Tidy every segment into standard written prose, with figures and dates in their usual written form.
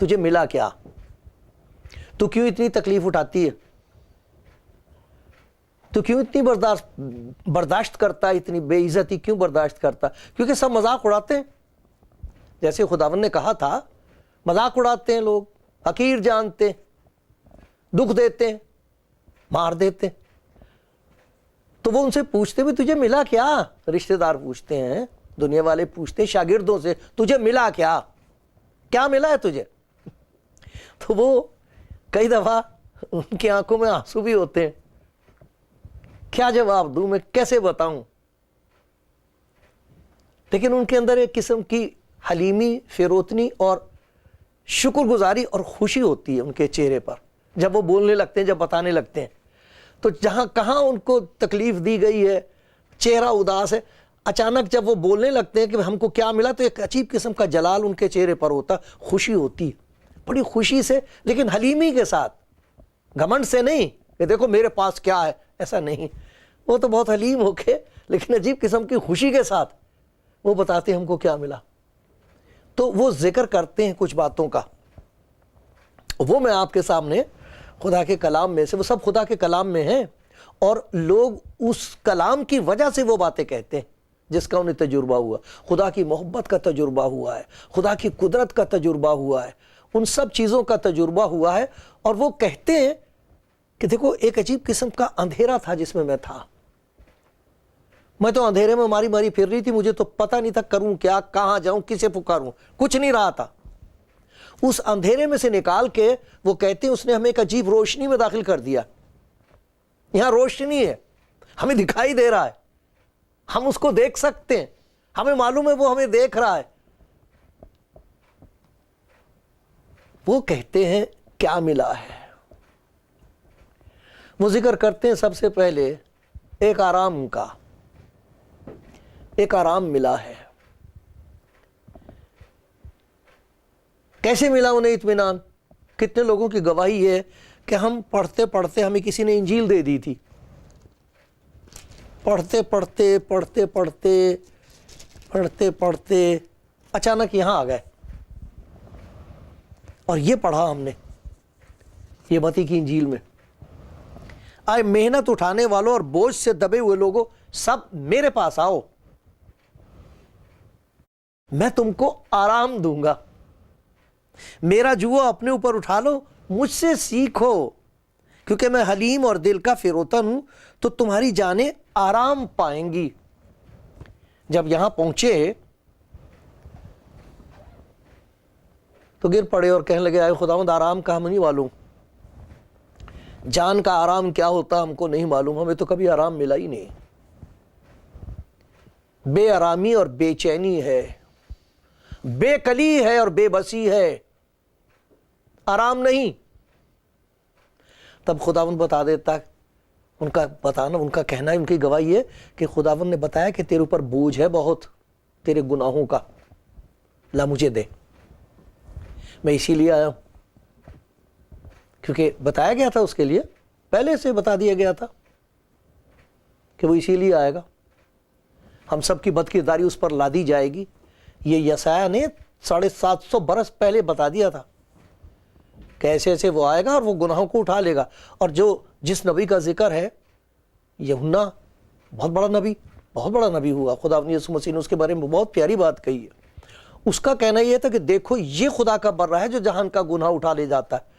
تجھے ملا کیا؟ تو کیوں اتنی تکلیف اٹھاتی ہے؟ تو کیوں اتنی برداشت کرتا ہے؟ اتنی بے عزتی کیوں برداشت کرتا؟ کیونکہ سب مذاق اڑاتے ہیں. جیسے خداوند نے کہا تھا، مذاق اڑاتے ہیں لوگ، حقیر جانتے ہیں، دکھ دیتے ہیں، مار دیتے ہیں. تو وہ ان سے پوچھتے بھی تجھے ملا کیا؟ رشتہ دار پوچھتے ہیں، دنیا والے پوچھتے ہیں شاگردوں سے، تجھے ملا کیا؟ کیا ملا ہے تجھے؟ تو وہ کئی دفعہ ان کی آنکھوں میں آنسو بھی ہوتے ہیں. کیا جواب دوں میں، کیسے بتاؤں؟ لیکن ان کے اندر ایک قسم کی حلیمی، فروتنی اور شکر گزاری اور خوشی ہوتی ہے ان کے چہرے پر جب وہ بولنے لگتے ہیں، جب بتانے لگتے ہیں. تو جہاں کہاں ان کو تکلیف دی گئی ہے، چہرہ اداس ہے، اچانک جب وہ بولنے لگتے ہیں کہ ہم کو کیا ملا، تو ایک عجیب قسم کا جلال ان کے چہرے پر ہوتا، خوشی ہوتی، بڑی خوشی سے، لیکن حلیمی کے ساتھ، گھمنڈ سے نہیں کہ دیکھو میرے پاس کیا ہے، ایسا نہیں. وہ تو بہت حلیم ہو کے، لیکن عجیب قسم کی خوشی کے ساتھ وہ بتاتے ہیں ہم کو کیا ملا. تو وہ ذکر کرتے ہیں کچھ باتوں کا، وہ میں آپ کے سامنے خدا کے کلام میں سے، وہ سب خدا کے کلام میں ہیں، اور لوگ اس کلام کی وجہ سے وہ باتیں کہتے ہیں جس کا انہیں تجربہ ہوا. خدا کی محبت کا تجربہ ہوا ہے، خدا کی قدرت کا تجربہ ہوا ہے، ان سب چیزوں کا تجربہ ہوا ہے. اور وہ کہتے ہیں کہ دیکھو ایک عجیب قسم کا اندھیرا تھا جس میں تھا، میں تو اندھیرے میں ماری ماری پھر رہی تھی، مجھے تو پتہ نہیں تھا کروں کیا، کہاں جاؤں، کسے پکاروں، کچھ نہیں رہا تھا. اس اندھیرے میں سے نکال کے وہ کہتے ہیں اس نے ہمیں ایک عجیب روشنی میں داخل کر دیا. یہاں روشنی ہے، ہمیں دکھائی دے رہا ہے، ہم اس کو دیکھ سکتے ہیں، ہمیں معلوم ہے وہ ہمیں دیکھ رہا ہے. وہ کہتے ہیں کیا ملا ہے؟ وہ ذکر کرتے ہیں سب سے پہلے ایک آرام کا، ایک آرام ملا ہے. کیسے ملا انہیں اطمینان؟ کتنے لوگوں کی گواہی ہے کہ ہم پڑھتے پڑھتے، ہمیں کسی نے انجیل دے دی تھی، پڑھتے پڑھتے پڑھتے پڑھتے پڑھتے پڑھتے اچانک یہاں آ گئے اور یہ پڑھا ہم نے، یہ متی کی انجیل میں، آئے محنت اٹھانے والوں اور بوجھ سے دبے ہوئے لوگوں، سب میرے پاس آؤ، میں تم کو آرام دوں گا. میرا جوع اپنے اوپر اٹھا لو، مجھ سے سیکھو، کیونکہ میں حلیم اور دل کا فروتن ہوں، تو تمہاری جانیں آرام پائیں گی. جب یہاں پہنچے تو گر پڑے اور کہنے لگے، آئے خداوند آرام کا ہم نہیں معلوم، جان کا آرام کیا ہوتا ہم کو نہیں معلوم، ہمیں تو کبھی آرام ملا ہی نہیں. بے آرامی اور بے چینی ہے، بے کلی ہے اور بے بسی ہے، آرام نہیں. تب خداوند بتا دیتا، ان کا بتانا، ان کا کہنا ہے، ان کی گواہی ہے کہ خداوند نے بتایا کہ تیرے اوپر بوجھ ہے بہت، تیرے گناہوں کا، لا مجھے دے، میں اسی لیے آیا ہوں. کیونکہ بتایا گیا تھا اس کے لیے، پہلے سے بتا دیا گیا تھا کہ وہ اسی لیے آئے گا، ہم سب کی بدکرداری اس پر لادی جائے گی. یہ یسایہ نے 750 برس پہلے بتا دیا تھا کہ ایسے ایسے وہ آئے گا اور وہ گناہوں کو اٹھا لے گا. اور جس نبی کا ذکر ہے، یوحنا، بہت بڑا نبی ہوا، خدا یسوع مسیح نے اس کے بارے میں بہت پیاری بات کہی ہے. اس کا کہنا یہ تھا کہ دیکھو یہ خدا کا بر ہے جو جہان کا گناہ اٹھا لے جاتا ہے.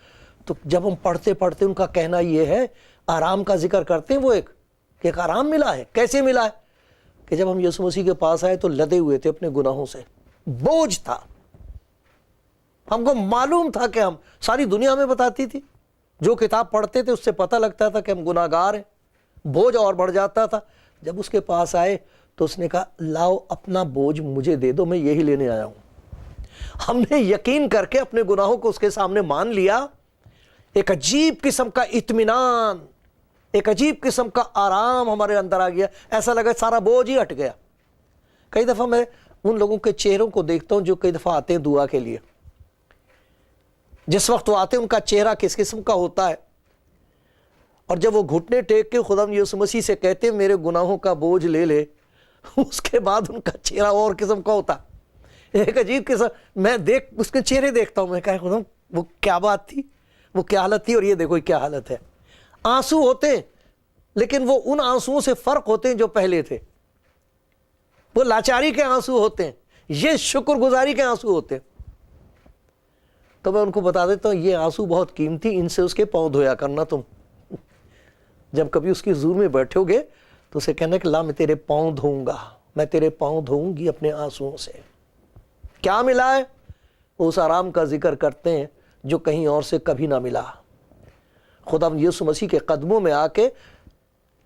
تو جب ہم پڑھتے پڑھتے ان کا کہنا یہ ہے، آرام کا ذکر کرتے ہیں وہ کہ ایک آرام ملا ہے. کیسے ملا ہے؟ کہ جب ہم یسوع مسیح کے پاس آئے تو لدے ہوئے تھے اپنے گناہوں سے، بوجھ تھا، ہم کو معلوم تھا کہ ہم، ساری دنیا میں بتاتی تھی، جو کتاب پڑھتے تھے اس سے پتہ لگتا تھا کہ ہم گناہ گار ہیں، بوجھ اور بڑھ جاتا تھا. جب اس کے پاس آئے تو اس نے کہا لاؤ اپنا بوجھ مجھے دے دو، میں یہی لینے آیا ہوں. ہم نے یقین کر کے اپنے گناہوں کو اس کے سامنے مان لیا. ایک عجیب قسم کا اطمینان، ایک عجیب قسم کا آرام ہمارے اندر آ گیا، ایسا لگا سارا بوجھ ہی ہٹ گیا. کئی دفعہ میں ان لوگوں کے چہروں کو دیکھتا ہوں جو کئی دفعہ آتے ہیں دعا کے لیے، جس وقت وہ آتے ہیں ان کا چہرہ کس قسم کا ہوتا ہے، اور جب وہ گھٹنے ٹیک کے خدا یسوع مسیح سے کہتے ہیں میرے گناہوں کا بوجھ لے لے، اس کے بعد ان کا چہرہ اور قسم کا ہوتا. ایک عجیب قصہ، میں اس کے چہرے دیکھتا ہوں، میں کہا خدا وہ کیا بات تھی، وہ کیا حالت تھی، اور یہ دیکھو کیا حالت ہے۔ آنسو ہوتے ہیں لیکن وہ ان آنسوؤں سے فرق ہوتے ہیں جو پہلے تھے، وہ لاچاری کے آنسو ہوتے ہیں، یہ شکر گزاری کے آنسو ہوتے ہیں۔ تو میں ان کو بتا دیتا ہوں یہ آنسو بہت قیمتی، ان سے اس کے پاؤں دھویا کرنا تم، جب کبھی اس کی حضور میں بیٹھو گے تو اسے کہنا کہ لا میں تیرے پاؤں دھوؤں گا، میں تیرے پاؤں دھوؤں گی اپنے آنسوؤں سے۔ کیا ملا ہے؟ اس آرام کا ذکر کرتے ہیں جو کہیں اور سے کبھی نہ ملا۔ خدا یسوع مسیح کے قدموں میں آ کے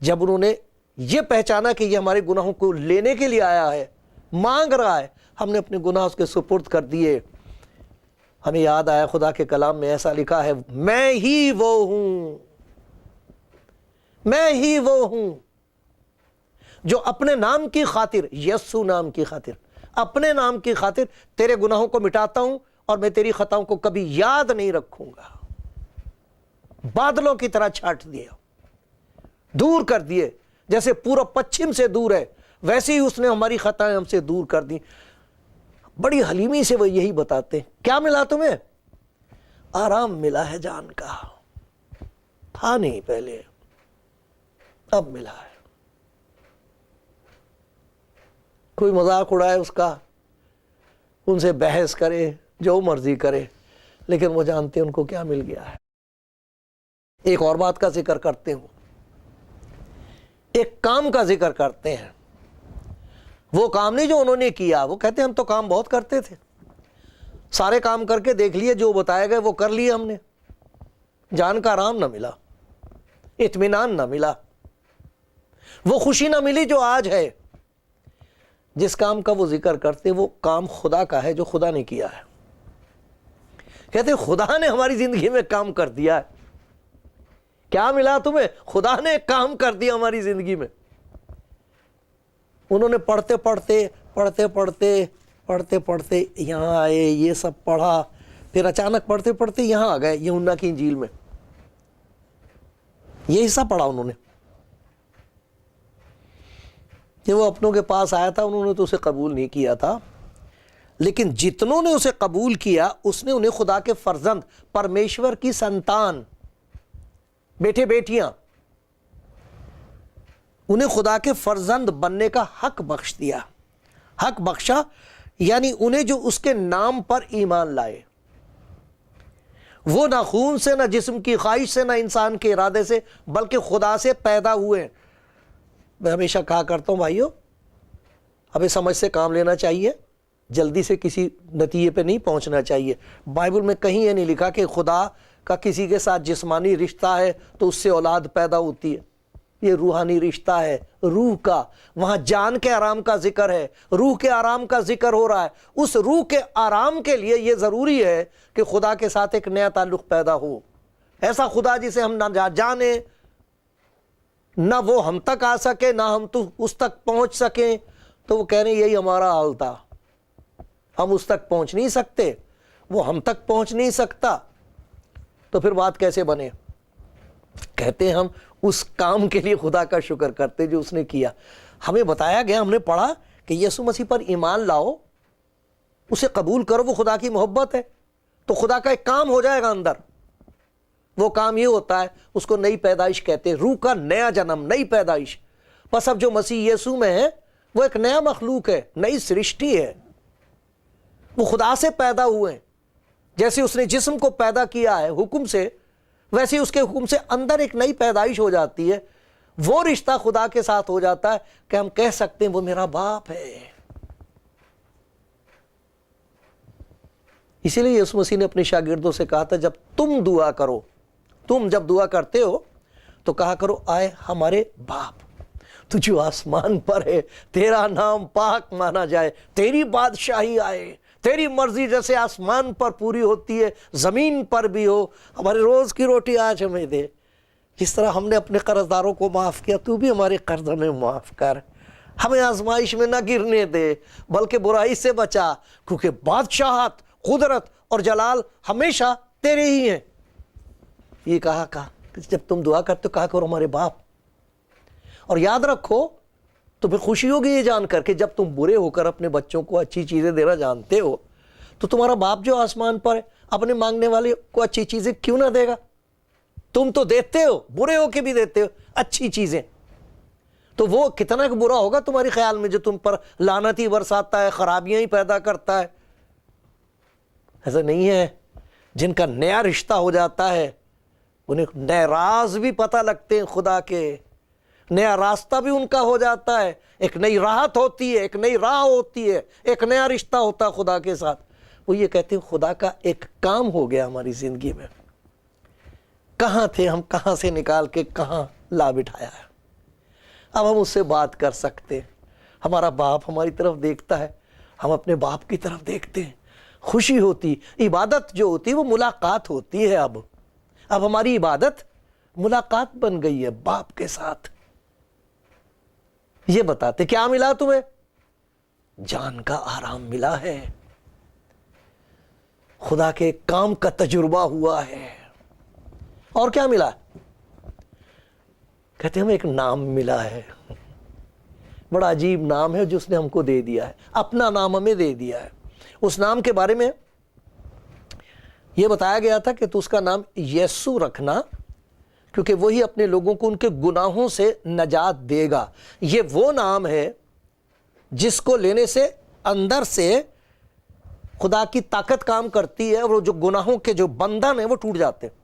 جب انہوں نے یہ پہچانا کہ یہ ہمارے گناہوں کو لینے کے لیے آیا ہے، مانگ رہا ہے، ہم نے اپنے گناہ اس کے سپرد کر دیے۔ ہمیں یاد آیا خدا کے کلام میں ایسا لکھا ہے، میں ہی وہ ہوں، میں ہی وہ ہوں جو اپنے نام کی خاطر، یسوع نام کی خاطر، اپنے نام کی خاطر تیرے گناہوں کو مٹاتا ہوں اور میں تیری خطاؤں کو کبھی یاد نہیں رکھوں گا۔ بادلوں کی طرح چھانٹ دیے، دور کر دیے، جیسے پورب پچھم سے دور ہے ویسے ہی اس نے ہماری خطائیں ہم سے دور کر دی۔ بڑی حلیمی سے وہ یہی بتاتے ہیں۔ کیا ملا تمہیں؟ آرام ملا ہے جان کا، تھا نہیں پہلے، اب ملا ہے۔ کوئی مذاق اڑائے اس کا، ان سے بحث کرے، جو مرضی کرے، لیکن وہ جانتے ہیں ان کو کیا مل گیا ہے۔ ایک اور بات کا ذکر کرتے ہوں، ایک کام کا ذکر کرتے ہیں۔ وہ کام نہیں جو انہوں نے کیا، وہ کہتے ہیں ہم تو کام بہت کرتے تھے، سارے کام کر کے دیکھ لیے، جو بتائے گئے وہ کر لیے ہم نے، جان کا آرام نہ ملا، اطمینان نہ ملا، وہ خوشی نہ ملی جو آج ہے۔ جس کام کا وہ ذکر کرتے وہ کام خدا کا ہے جو خدا نے کیا ہے۔ کہتے ہیں خدا نے ہماری زندگی میں کام کر دیا ہے۔ کیا ملا تمہیں؟ خدا نے کام کر دیا ہماری زندگی میں۔ انہوں نے پڑھتے پڑھتے یہاں آئے، یہ سب پڑھا، پھر اچانک پڑھتے پڑھتے یہاں آ گئے یوحنا کی انجیل میں، یہ حصہ پڑھا انہوں نے کہ وہ اپنوں کے پاس آیا تھا، انہوں نے تو اسے قبول نہیں کیا تھا، لیکن جتنوں نے اسے قبول کیا اس نے انہیں خدا کے فرزند، پرمیشور کی سنتان، بیٹے بیٹیاں، انہیں خدا کے فرزند بننے کا حق بخش دیا۔ حق بخشا یعنی انہیں جو اس کے نام پر ایمان لائے، وہ نہ خون سے، نہ جسم کی خواہش سے، نہ انسان کے ارادے سے، بلکہ خدا سے پیدا ہوئے۔ میں ہمیشہ کہا کرتا ہوں بھائیو، ہمیں سمجھ سے کام لینا چاہیے، جلدی سے کسی نتیجے پہ نہیں پہنچنا چاہیے۔ بائبل میں کہیں یہ نہیں لکھا کہ خدا کا کسی کے ساتھ جسمانی رشتہ ہے تو اس سے اولاد پیدا ہوتی ہے، یہ روحانی رشتہ ہے، روح کا۔ وہاں جان کے آرام کا ذکر ہے، روح کے آرام کا ذکر ہو رہا ہے۔ اس روح کے آرام کے لیے یہ ضروری ہے کہ خدا کے ساتھ ایک نیا تعلق پیدا ہو، ایسا خدا جسے ہم نہ جانیں، نہ وہ ہم تک آ سکے، نہ ہم تو اس تک پہنچ سکیں۔ تو وہ کہہ رہے ہیں یہی ہمارا حال تھا، ہم اس تک پہنچ نہیں سکتے، وہ ہم تک پہنچ نہیں سکتا، تو پھر بات کیسے بنے؟ کہتے ہیں ہم اس کام کے لیے خدا کا شکر کرتے جو اس نے کیا۔ ہمیں بتایا گیا، ہم نے پڑھا کہ یسوع مسیح پر ایمان لاؤ، اسے قبول کرو، وہ خدا کی محبت ہے، تو خدا کا ایک کام ہو جائے گا اندر۔ وہ کام یہ ہوتا ہے، اس کو نئی پیدائش کہتے ہیں، روح کا نیا جنم، نئی پیدائش۔ پس اب جو مسیح یسوع میں ہے وہ ایک نیا مخلوق ہے، نئی سرشٹی ہے، وہ خدا سے پیدا ہوئے ہیں۔ جیسے اس نے جسم کو پیدا کیا ہے حکم سے، ویسے اس کے حکم سے اندر ایک نئی پیدائش ہو جاتی ہے، وہ رشتہ خدا کے ساتھ ہو جاتا ہے کہ ہم کہہ سکتے ہیں وہ میرا باپ ہے۔ اسی لیے یسوع مسیح نے اپنے شاگردوں سے کہا تھا جب تم دعا کرو، تم جب دعا کرتے ہو تو کہا کرو آئے ہمارے باپ تو جو آسمان پر ہے، تیرا نام پاک مانا جائے، تیری بادشاہی آئے، تیری مرضی جیسے آسمان پر پوری ہوتی ہے زمین پر بھی ہو، ہمارے روز کی روٹی آج ہمیں دے۔ جس طرح ہم نے اپنے قرض داروں کو معاف کیا، تو بھی ہمارے قرض ہمیں معاف کر، ہمیں آزمائش میں نہ گرنے دے بلکہ برائی سے بچا، کیونکہ بادشاہت، قدرت اور جلال ہمیشہ تیرے ہی ہیں۔ یہ کہا کہ جب تم دعا کرتے ہو کہا کرو ہمارے باپ۔ اور یاد رکھو تو پھر خوشی ہوگی یہ جان کر کہ جب تم برے ہو کر اپنے بچوں کو اچھی چیزیں دینا جانتے ہو تو تمہارا باپ جو آسمان پر ہے اپنے مانگنے والے کو اچھی چیزیں کیوں نہ دے گا؟ تم تو دیتے ہو، برے ہو کے بھی دیتے ہو اچھی چیزیں، تو وہ کتنا برا ہوگا تمہارے خیال میں جو تم پر لعنت ہی برساتا ہے، خرابیاں ہی پیدا کرتا ہے؟ ایسا نہیں ہے۔ جن کا نیا رشتہ ہو جاتا ہے انہیں نئے راز بھی پتہ لگتے ہیں خدا کے، نیا راستہ بھی ان کا ہو جاتا ہے، ایک نئی راحت ہوتی ہے، ایک نئی راہ ہوتی ہے، ایک نیا رشتہ ہوتا ہے خدا کے ساتھ۔ وہ یہ کہتے ہیں خدا کا ایک کام ہو گیا ہماری زندگی میں، کہاں تھے ہم، کہاں سے نکال کے کہاں لا بٹھایا ہے، اب ہم اس سے بات کر سکتے ہیں۔ ہمارا باپ ہماری طرف دیکھتا ہے، ہم اپنے باپ کی طرف دیکھتے ہیں، خوشی ہوتی۔ عبادت جو ہوتی ہے وہ ملاقات ہوتی ہے۔ اب ہماری عبادت ملاقات بن گئی ہے باپ کے ساتھ۔ یہ بتاتے کیا ملا تمہیں؟ جان کا آرام ملا ہے، خدا کے کام کا تجربہ ہوا ہے۔ اور کیا ملا؟ کہتے ہیں ہمیں ایک نام ملا ہے، بڑا عجیب نام ہے جو اس نے ہم کو دے دیا ہے، اپنا نام ہمیں دے دیا ہے۔ اس نام کے بارے میں یہ بتایا گیا تھا کہ تو اس کا نام یسوع رکھنا، کیونکہ وہی اپنے لوگوں کو ان کے گناہوں سے نجات دے گا۔ یہ وہ نام ہے جس کو لینے سے اندر سے خدا کی طاقت کام کرتی ہے، اور وہ جو گناہوں کے جو بندھن ہیں وہ ٹوٹ جاتے ہیں۔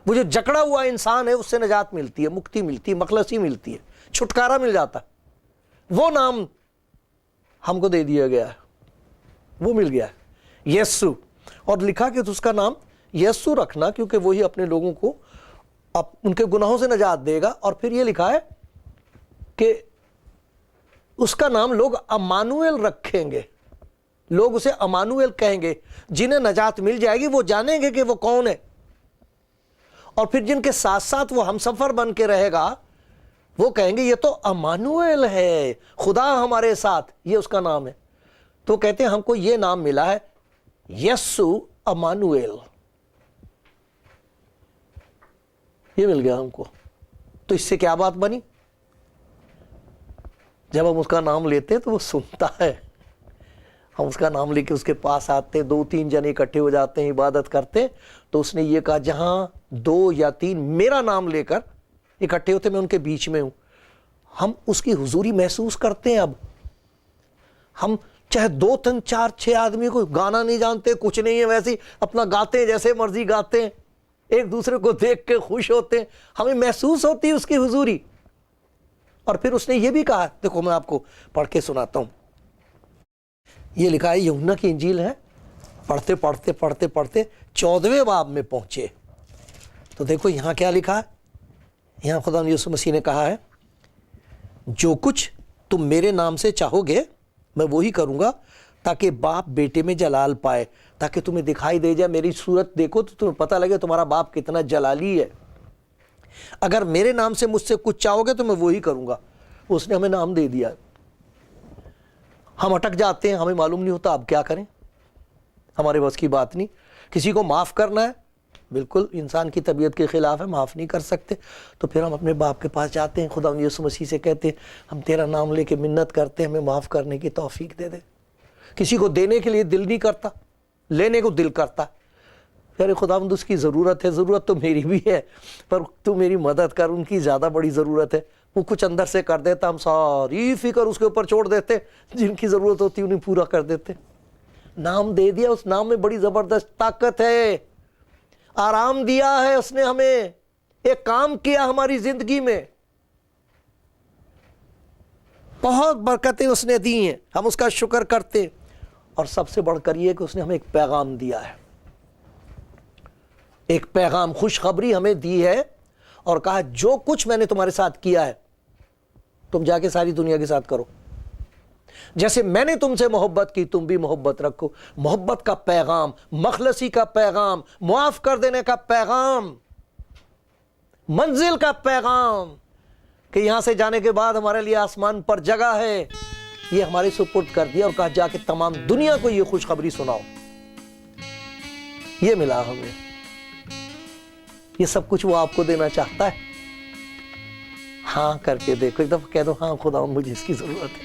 وہ جو جکڑا ہوا انسان ہے اس سے نجات ملتی ہے، مکتی ملتی ہے، مخلصی ملتی ہے، چھٹکارا مل جاتا ہے۔ وہ نام ہم کو دے دیا گیا ہے، وہ مل گیا ہے یسوع، اور لکھا کہ اس کا نام یسوع رکھنا کیونکہ وہی اپنے لوگوں کو ان کے گناہوں سے نجات دے گا۔ اور پھر یہ لکھا ہے کہ اس کا نام لوگ امانویل رکھیں گے، لوگ اسے امانویل کہیں گے۔ جنہیں نجات مل جائے گی وہ جانیں گے کہ وہ کون ہے، اور پھر جن کے ساتھ ساتھ وہ ہم سفر بن کے رہے گا وہ کہیں گے یہ تو امانویل ہے، خدا ہمارے ساتھ، یہ اس کا نام ہے۔ تو کہتے ہیں ہم کو یہ نام ملا ہے یسوع امانویل، یہ مل گیا ہم کو۔ تو اس سے کیا بات بنی؟ جب ہم اس کا نام لیتے ہیں تو وہ سنتا ہے، ہم اس کا نام لے کے اس کے پاس آتے ہیں، 2-3 جنے اکٹھے ہو جاتے ہیں، عبادت کرتے ہیں، تو اس نے یہ کہا جہاں 2 یا 3 میرا نام لے کر اکٹھے ہوتے میں ان کے بیچ میں ہوں۔ ہم اس کی حضوری محسوس کرتے ہیں۔ اب ہم چاہے 2 3 4 6 آدمی کو گانا نہیں جانتے، کچھ نہیں ہے، ویسے ہی اپنا گاتے ہیں جیسے مرضی گاتے ہیں، ایک دوسرے کو دیکھ کے خوش ہوتے ہیں، ہمیں محسوس ہوتی ہے اس کی حضوری۔ اور پھر اس نے یہ بھی کہا، دیکھو میں آپ کو پڑھ کے سناتا ہوں، یہ لکھا ہے یوحنا کی انجیل ہے، پڑھتے پڑھتے پڑھتے پڑھتے 14ویں باب میں پہنچے تو دیکھو یہاں کیا لکھا ہے۔ یہاں خدا یسوع مسیح نے کہا ہے جو کچھ تم میرے نام سے چاہو گے میں وہی کروں گا، تاکہ باپ بیٹے میں جلال پائے، تاکہ تمہیں دکھائی دے جائے، میری صورت دیکھو تو تمہیں پتہ لگے تمہارا باپ کتنا جلالی ہے۔ اگر میرے نام سے مجھ سے کچھ چاہو گے تو میں وہی کروں گا۔ اس نے ہمیں نام دے دیا، ہم اٹک جاتے ہیں، ہمیں معلوم نہیں ہوتا اب کیا کریں، ہمارے بس کی بات نہیں۔ کسی کو معاف کرنا ہے، بالکل انسان کی طبیعت کے خلاف ہے، معاف نہیں کر سکتے، تو پھر ہم اپنے باپ کے پاس جاتے ہیں، خدا یسوع مسیح سے کہتے ہیں ہم تیرا نام لے کے منت کرتے ہیں، ہمیں معاف کرنے کی توفیق دے دے۔ کسی کو دینے کے لیے دل نہیں کرتا، لینے کو دل کرتا، یار خداوند اس کی ضرورت ہے، ضرورت تو میری بھی ہے، پر تو میری مدد کر، ان کی زیادہ بڑی ضرورت ہے۔ وہ کچھ اندر سے کر دیتا، ہم ساری فکر اس کے اوپر چھوڑ دیتے، جن کی ضرورت ہوتی انہیں پورا کر دیتے۔ نام دے دیا، اس نام میں بڑی زبردست طاقت ہے، آرام دیا ہے اس نے ہمیں، ایک کام کیا ہماری زندگی میں، بہت برکتیں اس نے دی ہیں، ہم اس کا شکر کرتے۔ اور سب سے بڑھ کر یہ کہ اس نے ہمیں ایک پیغام دیا ہے، ایک پیغام، خوشخبری ہمیں دی ہے، اور کہا جو کچھ میں نے تمہارے ساتھ کیا ہے تم جا کے ساری دنیا کے ساتھ کرو، جیسے میں نے تم سے محبت کی تم بھی محبت رکھو۔ محبت کا پیغام، مخلصی کا پیغام، معاف کر دینے کا پیغام، منزل کا پیغام، کہ یہاں سے جانے کے بعد ہمارے لیے آسمان پر جگہ ہے، یہ ہمارے سپرد کر دیا، اور کہا جا کے تمام دنیا کو یہ خوشخبری سناؤ۔ یہ ملا ہمیں، یہ سب کچھ وہ آپ کو دینا چاہتا ہے، ہاں کر کے دیکھو, ایک دفعہ کہہ دو ہاں خدا مجھے اس کی ضرورت ہے.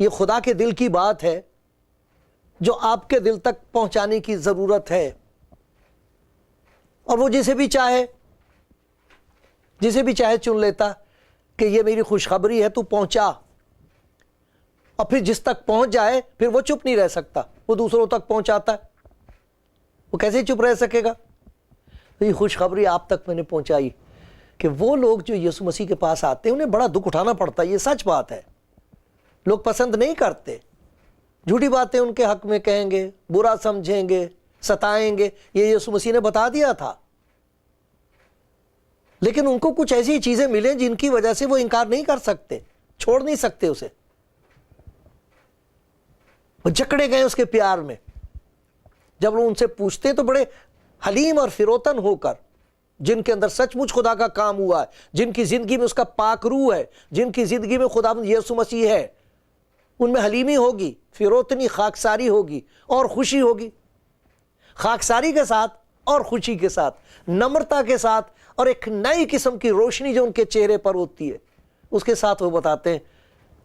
یہ خدا کے دل کی بات ہے جو آپ کے دل تک پہنچانے کی ضرورت ہے، اور وہ جسے بھی چاہے چن لیتا کہ یہ میری خوشخبری ہے، تو پہنچا، اور پھر جس تک پہنچ جائے پھر وہ چپ نہیں رہ سکتا، وہ دوسروں تک پہنچاتا ہے، وہ کیسے چپ رہ سکے گا؟ تو یہ خوشخبری آپ تک میں نے پہنچائی کہ وہ لوگ جو یسوع مسیح کے پاس آتے ہیں انہیں بڑا دکھ اٹھانا پڑتا ہے، یہ سچ بات ہے، لوگ پسند نہیں کرتے، جھوٹی باتیں ان کے حق میں کہیں گے، برا سمجھیں گے، ستائیں گے، یہ یسوع مسیح نے بتا دیا تھا، لیکن ان کو کچھ ایسی چیزیں ملیں جن کی وجہ سے وہ انکار نہیں کر سکتے، چھوڑ نہیں سکتے اسے، وہ جکڑے گئے اس کے پیار میں۔ جب وہ ان سے پوچھتے تو بڑے حلیم اور فروتن ہو کر، جن کے اندر سچ مچ خدا کا کام ہوا ہے، جن کی زندگی میں اس کا پاک روح ہے، جن کی زندگی میں خدا یسوع مسیح ہے، ان میں حلیمی ہوگی، فروتنی، خاکساری ہوگی اور خوشی ہوگی، خاکساری کے ساتھ اور خوشی کے ساتھ، نمرتا کے ساتھ، اور ایک نئی قسم کی روشنی جو ان کے چہرے پر ہوتی ہے، اس کے ساتھ وہ بتاتے ہیں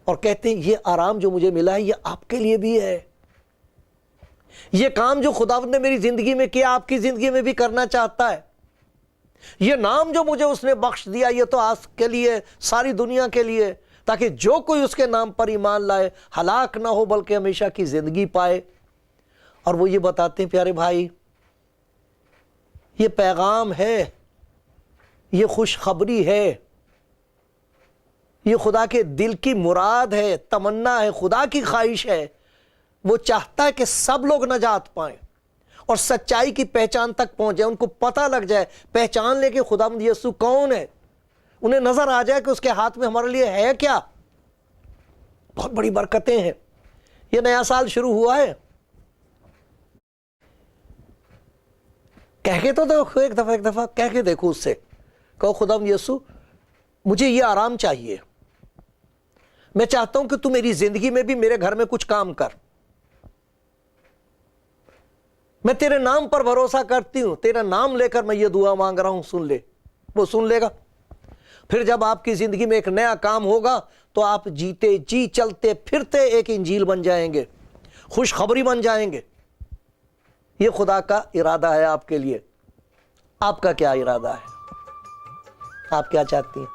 اور کہتے ہیں یہ آرام جو مجھے ملا ہے یہ آپ کے لیے بھی ہے، یہ کام جو خداوند نے میری زندگی میں کیا آپ کی زندگی میں بھی کرنا چاہتا ہے، یہ نام جو مجھے اس نے بخش دیا یہ تو آج کے لیے، ساری دنیا کے لیے، تاکہ جو کوئی اس کے نام پر ایمان لائے ہلاک نہ ہو بلکہ ہمیشہ کی زندگی پائے۔ اور وہ یہ بتاتے ہیں پیارے بھائی، یہ پیغام ہے، یہ خوشخبری ہے، یہ خدا کے دل کی مراد ہے، تمنا ہے، خدا کی خواہش ہے، وہ چاہتا ہے کہ سب لوگ نجات پائیں اور سچائی کی پہچان تک پہنچ جائے، ان کو پتہ لگ جائے، پہچان لے کہ خداوند یسوع کون ہے، انہیں نظر آ جائے کہ اس کے ہاتھ میں ہمارے لیے ہے کیا۔ بہت بڑی برکتیں ہیں، یہ نیا سال شروع ہوا ہے، کہہ کے تو دیکھو، ایک دفعہ کہہ کے دیکھو، اس سے کہو خداوند یسوع مجھے یہ آرام چاہیے، میں چاہتا ہوں کہ تو میری زندگی میں بھی میرے گھر میں کچھ کام کر، میں تیرے نام پر بھروسہ کرتی ہوں، تیرا نام لے کر میں یہ دعا مانگ رہا ہوں، سن لے۔ وہ سن لے گا۔ پھر جب آپ کی زندگی میں ایک نیا کام ہوگا تو آپ جیتے جی چلتے پھرتے ایک انجیل بن جائیں گے، خوشخبری بن جائیں گے۔ یہ خدا کا ارادہ ہے آپ کے لیے۔ آپ کا کیا ارادہ ہے؟ آپ کیا چاہتی ہیں؟